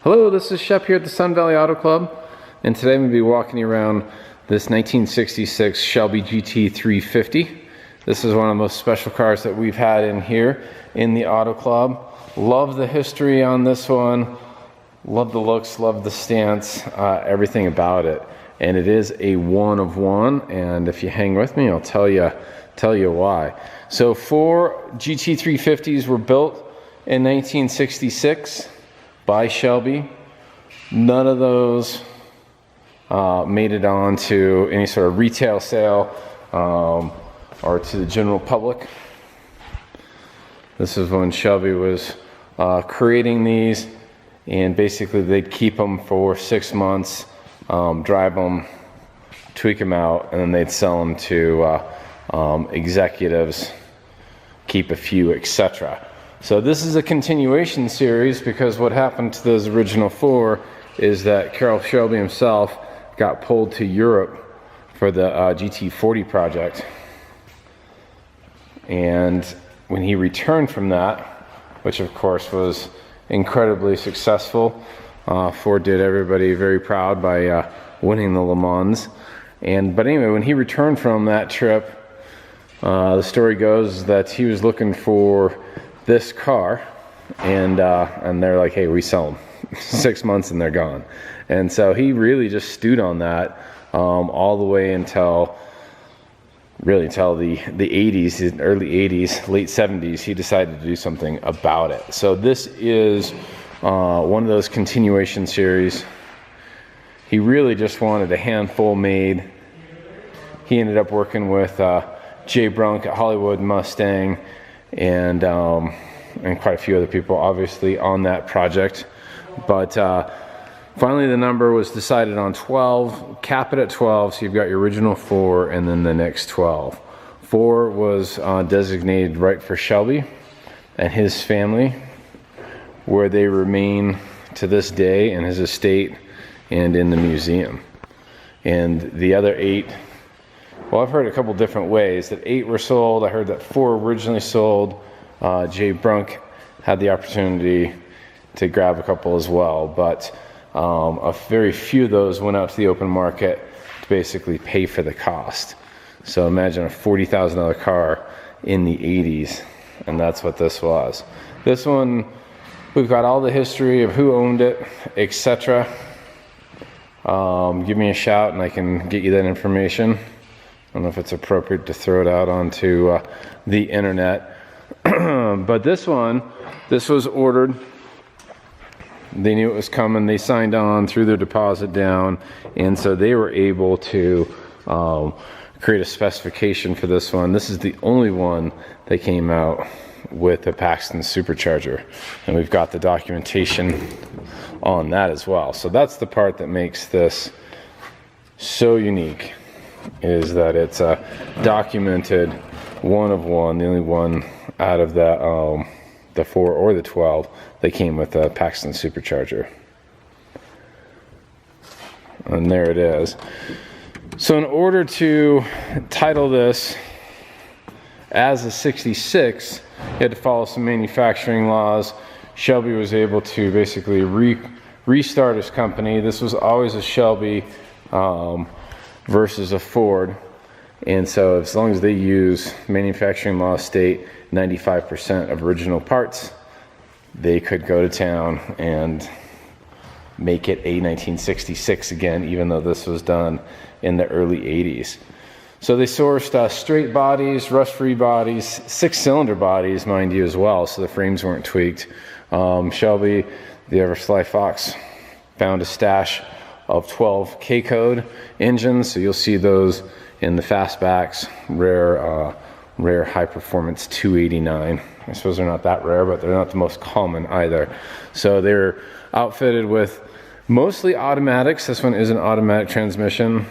Hello, this is Shep here at the Sun Valley Auto Club, and today I'm going to be walking you around this 1966 Shelby GT 350. This is one of the most special cars that we've had in here in the Auto Club. Love the history on this one, love the looks, love the stance, everything about it. And it is a one of one, and if you hang with me, I'll tell you why. So 4 GT 350s were built in 1966. By Shelby. None of those made it on to any sort of retail sale or to the general public. This is when Shelby was creating these, and basically they'd keep them for 6 months, drive them, tweak them out, and then they'd sell them to executives, keep a few, etc. So this is a continuation series because what happened to those original 4 is that Carroll Shelby himself got pulled to Europe for the GT40 project. And when he returned from that, which of course was incredibly successful, Ford did everybody very proud by winning the Le Mans. But anyway, when he returned from that trip, the story goes that he was looking for this car, and they're like, hey, we sell them 6 months and they're gone. And so he really just stewed on that all the way until the 80s, early 80s, late 70s. He decided to do something about it. So this is one of those continuation series. He really just wanted a handful made. He ended up working with Jay Brunk at Hollywood Mustang, and quite a few other people obviously on that project. But finally the number was decided on 12, cap it at 12, so you've got your original 4 and then the next 12. 4 was designated right for Shelby and his family, where they remain to this day in his estate and in the museum. And the other 8, well, I've heard a couple different ways that 8 were sold. I heard that 4 originally sold. Jay Brunk had the opportunity to grab a couple as well, but a very few of those went out to the open market to basically pay for the cost. So imagine a $40,000 car in the 80s, and that's what this was. This one, we've got all the history of who owned it, etc. Give me a shout and I can get you that information. I don't know if it's appropriate to throw it out onto the internet. But this was ordered. They knew it was coming. They signed on, threw their deposit down, and so they were able to create a specification for this one. This is the only one that came out with a Paxton supercharger, and we've got the documentation on that as well. So that's the part that makes this so unique, is that it's a documented one of one, the only one out of the 4 or the 12 that came with a Paxton supercharger. And there it is. So in order to title this as a 66, you had to follow some manufacturing laws. Shelby was able to basically restart his company. This was always a Shelby versus a Ford. And so as long as they use manufacturing law state 95% of original parts, they could go to town and make it a 1966 again, even though this was done in the early 80s. So they sourced straight bodies, rust-free bodies, 6-cylinder bodies, mind you, as well, so the frames weren't tweaked. Shelby, the ever sly fox, found a stash of 12 K-code engines, so you'll see those in the fastbacks, rare high performance 289. I suppose they're not that rare, but they're not the most common either. So they're outfitted with mostly automatics. This one is an automatic transmission.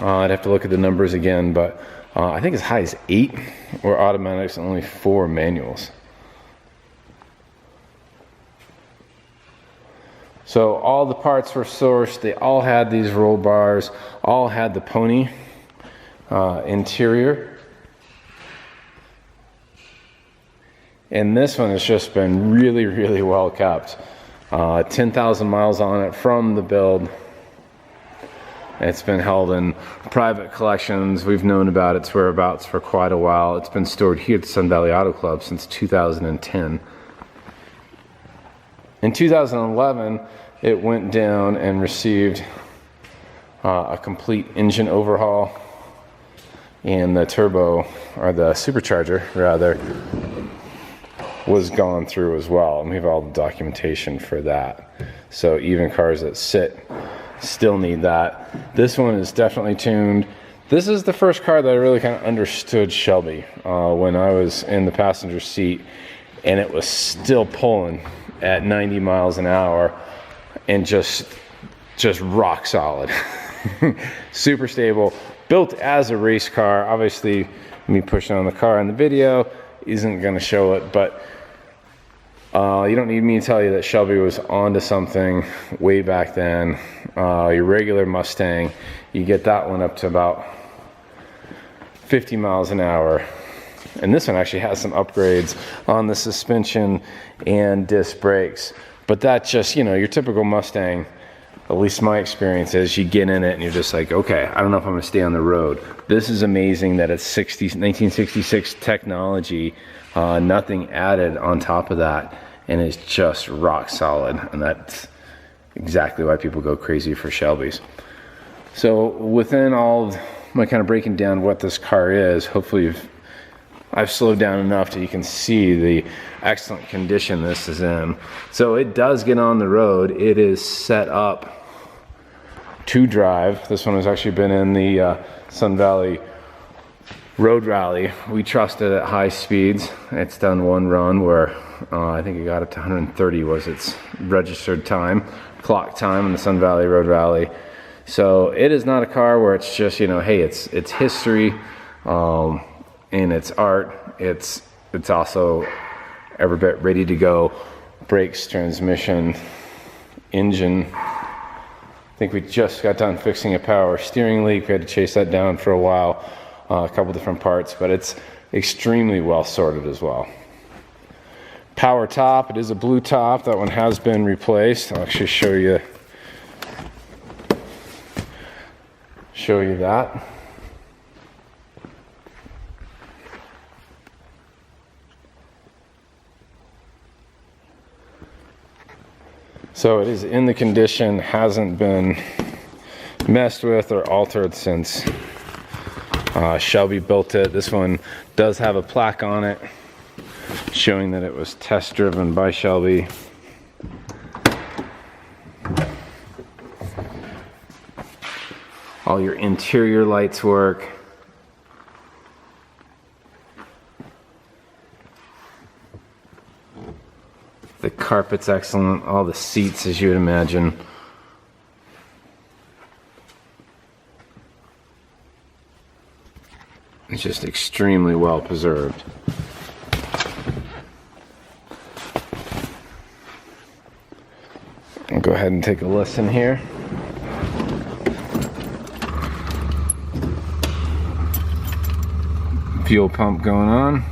I'd have to look at the numbers again, but I think as high as 8 were automatics and only 4 manuals. So all the parts were sourced. They all had these roll bars, all had the pony interior. And this one has just been really, really well kept. 10,000 miles on it from the build. It's been held in private collections. We've known about its whereabouts for quite a while. It's been stored here at the Sun Valley Auto Club since 2010. In 2011, it went down and received a complete engine overhaul, and the turbo, or the supercharger rather, was gone through as well, and we have all the documentation for that. So even cars that sit still need that. This one is definitely tuned. This is the first car that I really kind of understood Shelby when I was in the passenger seat and it was still pulling at 90 miles an hour and just rock solid. Super stable, built as a race car. Obviously me pushing on the car in the video isn't going to show it, but you don't need me to tell you that Shelby was onto something way back then. Your regular Mustang, you get that one up to about 50 miles an hour. And this one actually has some upgrades on the suspension and disc brakes. But that's just, you know, your typical Mustang, at least my experience is, you get in it and you're just like, okay, I don't know if I'm going to stay on the road. This is amazing that it's 1966 technology, nothing added on top of that. And it's just rock solid, and that's exactly why people go crazy for Shelbys. So within all of my kind of breaking down what this car is, hopefully I've slowed down enough that you can see the excellent condition this is in. So it does get on the road. It is set up to drive. This one has actually been in the Sun Valley Road Rally. We trust it at high speeds. It's done one run where I think it got up to 130 was its registered time, clock time in the Sun Valley Road Rally. So it is not a car where it's just, you know, hey, it's history and it's art. It's also every bit ready to go. Brakes, transmission, engine. I think we just got done fixing a power steering leak. We had to chase that down for a while, a couple different parts, but it's extremely well sorted as well. Power top, it is a blue top. That one has been replaced. I'll actually show you that. So it is in the condition, hasn't been messed with or altered since Shelby built it. This one does have a plaque on it showing that it was test driven by Shelby. All your interior lights work. The carpet's excellent. All the seats, as you would imagine. It's just extremely well preserved. I'll go ahead and take a listen here. Fuel pump going on.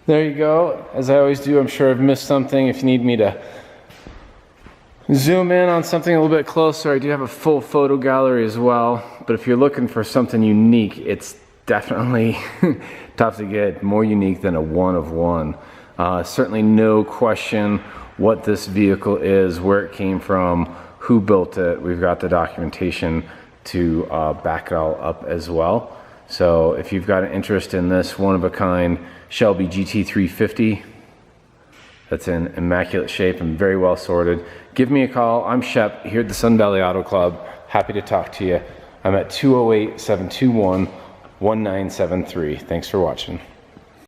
there you go. As I always do, I'm sure I've missed something. If you need me to zoom in on something a little bit closer, I do have a full photo gallery as well. But if you're looking for something unique, it's definitely tough to get more unique than a one of one. Certainly no question what this vehicle is, where it came from, who built it. We've got the documentation to back it all up as well. So if you've got an interest in this one-of-a-kind Shelby GT350 that's in immaculate shape and very well sorted, give me a call. I'm Shep here at the Sun Valley Auto Club. Happy to talk to you. I'm at 208-721-1973. Thanks for watching.